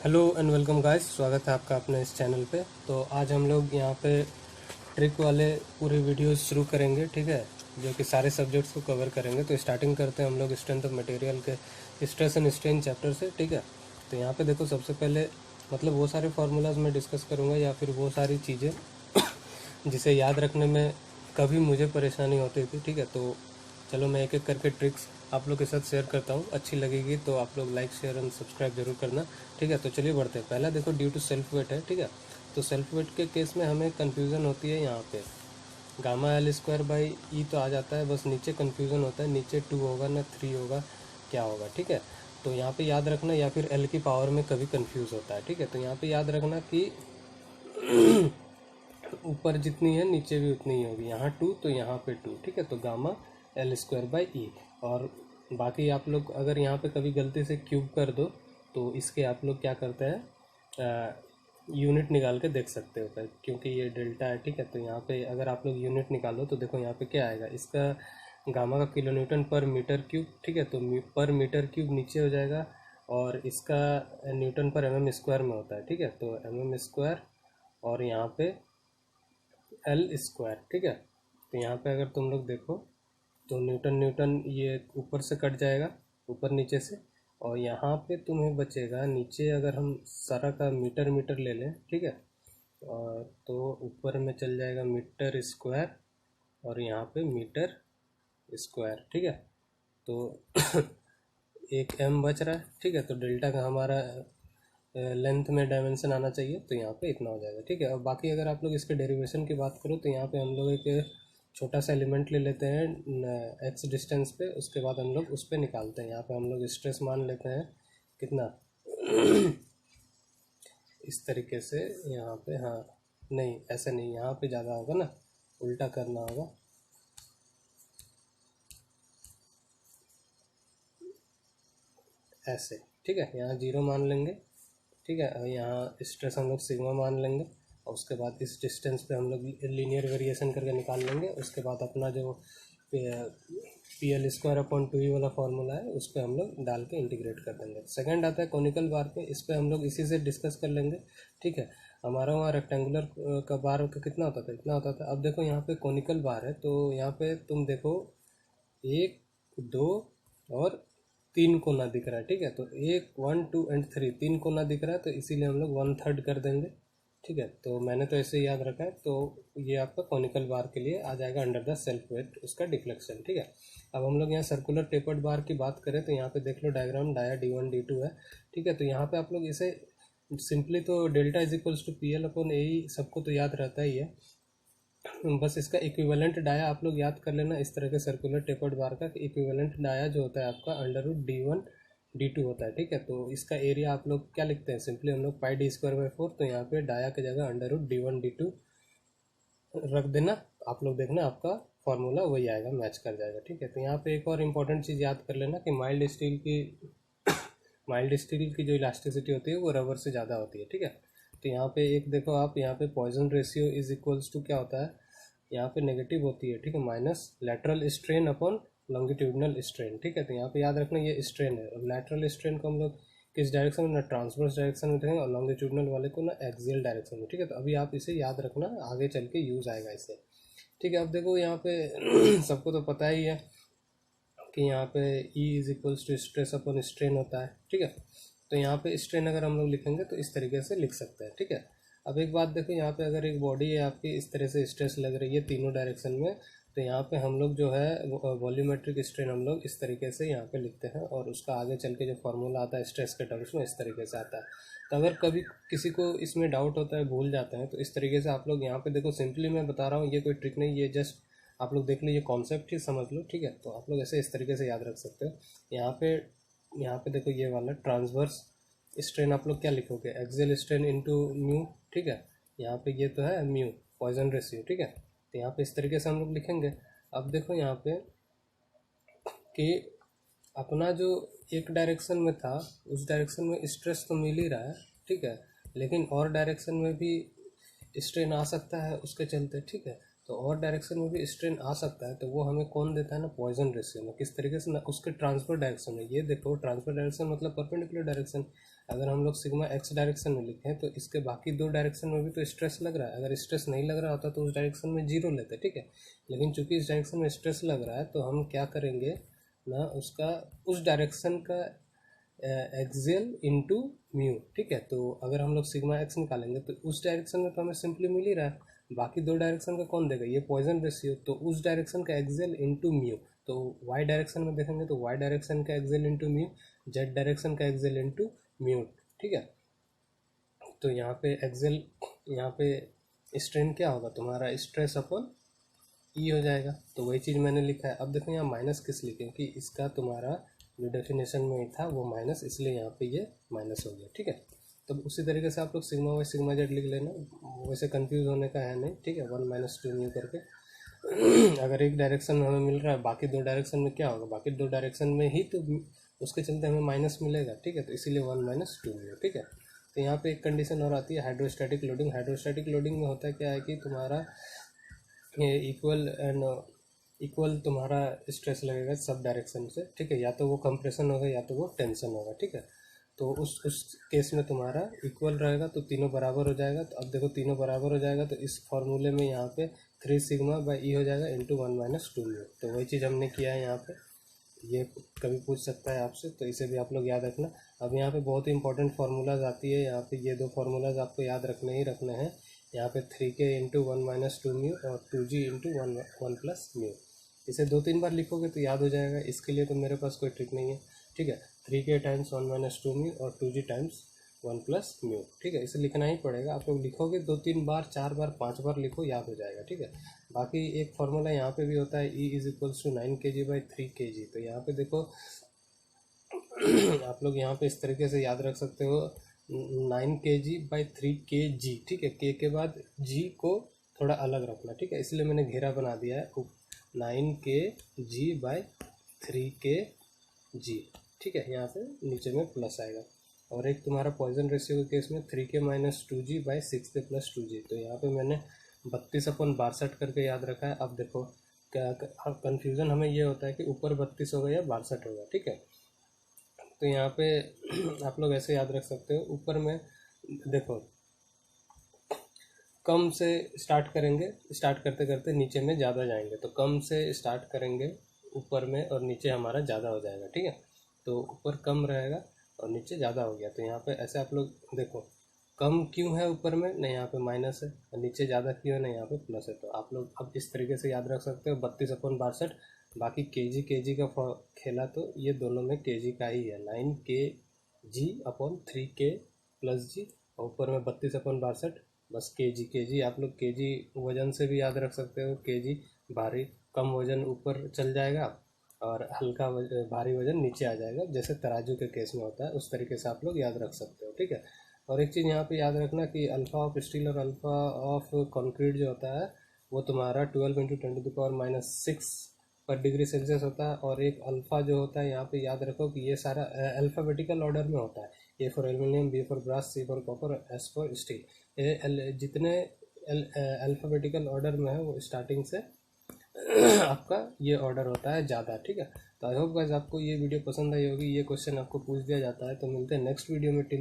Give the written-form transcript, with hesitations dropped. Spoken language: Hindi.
हेलो एंड वेलकम गाइस, स्वागत है आपका अपने इस चैनल पे। तो आज हम लोग यहाँ पे ट्रिक वाले पूरे वीडियो शुरू करेंगे, ठीक है, जो कि सारे सब्जेक्ट्स को कवर करेंगे। तो स्टार्टिंग करते हैं हम लोग स्ट्रेंथ ऑफ मटेरियल के स्ट्रेस एंड स्ट्रेन चैप्टर से, ठीक है। तो यहाँ पे देखो, सबसे पहले मतलब वो सारे फार्मूलाज मैं डिस्कस करूँगा या फिर वो सारी चीज़ें जिसे याद रखने में कभी मुझे परेशानी होती थी, ठीक है। तो चलो मैं एक एक करके ट्रिक्स आप लोग के साथ शेयर करता हूँ। अच्छी लगेगी तो आप लोग लाइक शेयर एंड सब्सक्राइब जरूर करना, ठीक है। तो चलिए बढ़ते हैं। पहला देखो, ड्यू टू सेल्फ वेट है, ठीक है। तो सेल्फ वेट के केस में हमें कन्फ्यूज़न होती है यहाँ पे। Gamma L square by E तो आ जाता है, बस नीचे कन्फ्यूज़न होता है, नीचे 2 होगा ना 3 होगा, क्या होगा, ठीक है। तो यहाँ पे याद रखना, या फिर एल की पावर में कभी कन्फ्यूज़ होता है, ठीक है। तो यहाँ पे याद रखना कि ऊपर जितनी है नीचे भी उतनी ही होगी। यहाँ 2 तो यहाँ पे 2, ठीक है। तो gamma L square by E. और बाकी आप लोग अगर यहाँ पे कभी गलती से क्यूब कर दो तो इसके आप लोग क्या करते हैं, यूनिट निकाल के देख सकते हो, क्योंकि ये डेल्टा है, ठीक है। तो यहाँ पे अगर आप लोग यूनिट निकालो तो देखो यहाँ पे क्या आएगा, इसका गामा का किलो न्यूटन पर मीटर क्यूब, ठीक है। तो पर मीटर क्यूब नीचे हो जाएगा, और इसका न्यूटन पर एम एम स्क्वायर में होता है, ठीक है। तो एम एम स्क्वायर और यहाँ पे एल स्क्वायर, ठीक है। तो यहाँ पे अगर तुम लोग देखो तो न्यूटन न्यूटन ये ऊपर से कट जाएगा, ऊपर नीचे से, और यहाँ पे तुम्हें बचेगा नीचे, अगर हम सारा का मीटर मीटर ले लें, ठीक है। और तो ऊपर में चल जाएगा मीटर स्क्वायर और यहाँ पे मीटर स्क्वायर, ठीक है। तो एक एम बच रहा है, ठीक है। तो डेल्टा का हमारा लेंथ में डायमेंशन आना चाहिए, तो यहाँ पे इतना हो जाएगा, ठीक है। और बाकी अगर आप लोग इसके डेरिवेशन की बात करो तो यहाँ पे हम लोग एक छोटा सा एलिमेंट ले लेते हैं एक्स डिस्टेंस पे, उसके बाद हम लोग उस पर निकालते हैं। यहाँ पे हम लोग स्ट्रेस मान लेते हैं कितना, इस तरीके से यहाँ पे, हाँ नहीं ऐसा नहीं, यहाँ पे ज़्यादा होगा ना, उल्टा करना होगा, ऐसे, ठीक है। यहाँ 0 मान लेंगे, ठीक है। और यहाँ स्ट्रेस हम लोग सिग्मा मान लेंगे, और उसके बाद इस डिस्टेंस पे हम लोग लीनियर वेरिएशन करके निकाल लेंगे। उसके बाद अपना जो पी एल स्क्वायर अपॉन 2 वाला फार्मूला है उस पर हम लोग डाल के इंटीग्रेट कर देंगे। सेकंड आता है कॉनिकल बार पे, इस पर हम लोग इसी से डिस्कस कर लेंगे, ठीक है। हमारा वहाँ रेक्टेंगुलर का बार का कितना होता था, इतना होता था। अब देखो यहाँ पे कॉनिकल बार है, तो यहाँ पे तुम देखो 1 2 और 3 कोना दिख रहा है, ठीक है। तो 1 1 2 एंड 3 3 कोना दिख रहा है, तो इसीलिए हम लोग 1/3 कर देंगे, ठीक है। तो मैंने तो ऐसे ही याद रखा है। तो ये आपका कॉनिकल बार के लिए आ जाएगा अंडर द सेल्फ वेट उसका डिफ्लेक्शन, ठीक है। अब हम लोग यहाँ सर्कुलर टेपर्ड बार की बात करें तो यहाँ पे देख लो डायग्राम, डाया D1 D2 है, ठीक है। तो यहाँ पे आप लोग इसे सिंपली तो delta is equals to P L upon A, सबको तो याद रहता ही है। बस इसका इक्विवेलेंट डाया आप लोग याद कर लेना, इस तरह के सर्कुलर टेपर्ड बार का इक्विवेलेंट डाया जो होता है आपका अंडर रूट D1 D2 होता है, ठीक है। तो इसका एरिया आप लोग क्या लिखते हैं, सिंपली हम लोग पाई D²/4, तो यहाँ पे डाया की जगह अंडर रूट D1 D2 रख देना। आप लोग देखना आपका फॉर्मूला वही आएगा, मैच कर जाएगा, ठीक है। तो यहाँ पे एक और इम्पोर्टेंट चीज़ याद कर लेना कि माइल्ड स्टील की जो इलास्टिसिटी होती है वो रबर से ज़्यादा होती है, ठीक है। तो यहाँ पे एक देखो आप, यहाँ पे Poisson ratio is equals to क्या होता है, यहाँ पे नेगेटिव होती है, ठीक है, minus lateral strain upon longitudinal strain, ठीक है। तो यहाँ पे याद रखना ये स्ट्रेन है, और लेटरल स्ट्रेन को हम लोग किस डायरेक्शन में, ना ट्रांसवर्स डायरेक्शन में देखेंगे, और लॉन्गिट्यूडनल वाले को ना एक्सियल डायरेक्शन में, ठीक है। तो अभी आप इसे याद रखना, आगे चल के यूज़ आएगा इससे, ठीक है। अब देखो यहाँ पे सबको तो पता ही है कि यहाँ पे E is equals to stress upon strain होता है, ठीक है। तो यहाँ पे स्ट्रेन अगर हम लोग लिखेंगे तो इस तरीके से लिख सकते हैं, ठीक है। अब एक बात देखो, यहाँ पे अगर एक बॉडी है आपकी, इस तरह से स्ट्रेस लग रही है तीनों डायरेक्शन में, तो यहाँ पे हम लोग जो है वॉल्यूमेट्रिक स्ट्रेन हम लोग इस तरीके से यहाँ पे लिखते हैं, और उसका आगे चल के जो फार्मूला आता है स्ट्रेस के टर्म्स में इस तरीके से आता है। तो अगर कभी किसी को इसमें डाउट होता है, भूल जाते हैं, तो इस तरीके से आप लोग यहाँ पे देखो, सिंपली मैं बता रहा हूँ, ये कोई ट्रिक नहीं, ये जस्ट आप लोग देख लो, ये कॉन्सेप्ट ही समझ लो, ठीक है। तो आप लोग ऐसे इस तरीके से याद रख सकते हो। यहाँ पे देखो ये वाला ट्रांसवर्स स्ट्रेन आप लोग क्या लिखोगे, एक्सियल स्ट्रेन इनटू म्यू, ठीक है। यहाँ पे ये तो है म्यू, पॉइजन रेशियो, ठीक है। तो यहाँ पे इस तरीके से हम लोग लिखेंगे। अब देखो यहाँ पे कि अपना जो एक डायरेक्शन में था उस डायरेक्शन में स्ट्रेस तो मिल ही रहा है, ठीक है, लेकिन और डायरेक्शन में भी स्ट्रेन आ सकता है उसके चलते, ठीक है। तो और डायरेक्शन में भी स्ट्रेन आ सकता है, तो वो हमें कौन देता है ना, पॉइजन रेशियो में, किस तरीके से ना, उसके ट्रांसफर डायरेक्शन में। ये देखो ट्रांसफर डायरेक्शन मतलब परपेंडिकुलर डायरेक्शन, अगर हम लोग सिग्मा एक्स डायरेक्शन में लिखें तो इसके बाकी दो डायरेक्शन में भी तो स्ट्रेस लग रहा है। अगर स्ट्रेस नहीं लग रहा होता तो उस डायरेक्शन में जीरो लेते, ठीक है। लेकिन चूंकि इस डायरेक्शन में स्ट्रेस लग रहा है तो हम क्या करेंगे ना, उसका उस डायरेक्शन का एक्सियल इंटू म्यू, ठीक है। तो अगर हम लोग सिग्मा एक्स निकालेंगे तो उस डायरेक्शन में तो हमें सिंपली मिल ही रहा है, बाकी दो डायरेक्शन का कौन देगा, ये पॉइजन रेशियो, तो उस डायरेक्शन का एक्सियल इंटू म्यू। तो वाई डायरेक्शन में देखेंगे तो वाई डायरेक्शन का axial into mu, Z direction का एक्सियल इंटू म्यू, ठीक है। तो यहाँ पे एक्सियल, यहाँ पे स्ट्रेन क्या होगा तुम्हारा, स्ट्रेस अपॉन ई हो जाएगा। तो वही चीज़ मैंने लिखा है। अब देखो यहाँ माइनस किस लिखे, कि इसका तुम्हारा जो डेफिनेशन में था वो माइनस, इसलिए यहाँ पे ये माइनस हो गया, ठीक है। तो उसी तरीके से आप लोग सिग्मा वाई सिग्मा जेड लिख लेना, वैसे कंफ्यूज होने का है नहीं, ठीक है। 1 - 2 म्यू करके अगर एक डायरेक्शन में हमें मिल रहा है, बाकी दो डायरेक्शन में क्या होगा, बाकी दो डायरेक्शन में ही तो उसके चलते हमें माइनस मिलेगा, ठीक है। तो इसीलिए 1 - 2 म्यू, ठीक है। तो यहाँ पे एक कंडीशन और आती है हाइड्रोस्टैटिक लोडिंग। हाइड्रोस्टैटिक लोडिंग में होता है क्या है कि तुम्हारा ये इक्वल तुम्हारा स्ट्रेस लगेगा सब डायरेक्शन से, ठीक है। या तो वो कंप्रेशन होगा या तो वो टेंशन होगा, ठीक है। तो उस केस में तुम्हारा इक्वल रहेगा तो तीनों बराबर हो जाएगा। तो अब देखो तीनों बराबर हो जाएगा तो इस फॉर्मूले में यहाँ पे 3 सिग्मा बाई ई हो जाएगा इंटू 1 - 2 म्यू। तो वही चीज़ हमने किया है यहाँ पे, ये कभी पूछ सकता है आपसे, तो इसे भी आप लोग याद रखना। अब यहाँ पे बहुत ही इंपॉर्टेंट फार्मूलाज आती है, यहाँ पे ये दो फार्मूलाज आपको याद रखने ही रखने हैं। यहाँ पे 3k इंटू 1 - 2 म्यू और 2g इंटू 1 प्लस म्यू। इसे 2-3 बार लिखोगे तो याद हो जाएगा। इसके लिए तो मेरे पास कोई ट्रिक नहीं है, ठीक है। 3k टाइम्स 1 - 2 म्यू और 2g टाइम्स 1 प्लस म्यू, ठीक है। इसे लिखना ही पड़ेगा। आप लोग लिखोगे 2-3 बार, 4 बार, 5 बार लिखो, याद हो जाएगा, ठीक है। बाकी एक फार्मूला यहाँ पे भी होता है, E = 9 kg बाई 3 kg। तो यहाँ पे देखो आप लोग यहाँ पे इस तरीके से याद रख सकते हो, 9 kg बाई 3 kg, ठीक है। के बाद जी को थोड़ा अलग रखना, ठीक है। इसलिए मैंने घेरा बना दिया है 9 kg बाई 3 kg, ठीक है। यहाँ पे नीचे में प्लस आएगा। और एक तुम्हारा पॉइजन रेशियो के केस में 3k - 2g by 6k + 2g। तो यहाँ पे मैंने 32/62 करके याद रखा है। अब देखो क्या कन्फ्यूज़न हमें ये होता है कि ऊपर 32 होगा या 62 होगा, ठीक है। तो यहाँ पे आप लोग ऐसे याद रख सकते हो, ऊपर में देखो कम से स्टार्ट करेंगे, स्टार्ट करते करते नीचे में ज़्यादा जाएंगे। तो कम से स्टार्ट करेंगे ऊपर में और नीचे हमारा ज़्यादा हो जाएगा, ठीक है। तो ऊपर कम रहेगा और नीचे ज़्यादा हो गया। तो यहाँ पे ऐसे आप लोग देखो, कम क्यों है ऊपर में, नहीं यहाँ पे माइनस है, और नीचे ज़्यादा क्यों है, नहीं यहाँ पे प्लस है। तो आप लोग अब इस तरीके से याद रख सकते हो 32/62। बाकी kg का खेला तो ये दोनों में kg का ही है, 9 kg/3k + g, और ऊपर में 32/62 बस kg। आप लोग kg वजन से भी याद रख सकते हो, kg भारी, कम वजन ऊपर चल जाएगा और हल्का भारी वजन नीचे आ जाएगा, जैसे तराजू के केस में होता है, उस तरीके से आप लोग याद रख सकते हो, ठीक है। और एक चीज़ यहाँ पे याद रखना कि अल्फ़ा ऑफ स्टील और अल्फ़ा ऑफ कंक्रीट जो होता है वो तुम्हारा 12 × 10⁻⁶ पर डिग्री सेल्सियस होता है। और एक अल्फ़ा जो होता है, यहाँ पे याद रखो कि ये सारा अल्फ़ाबेटिकल ऑर्डर में होता है। A for aluminium, B for brass, C for copper, S for steel. ये जितने अल्फ़ाबेटिकल ऑर्डर में है वो स्टार्टिंग से आपका ये ऑर्डर होता है ज़्यादा, ठीक है। तो आई होप गाइस आपको ये वीडियो पसंद आई होगी। ये क्वेश्चन आपको पूछ दिया जाता है। तो मिलते हैं नेक्स्ट वीडियो में। टिल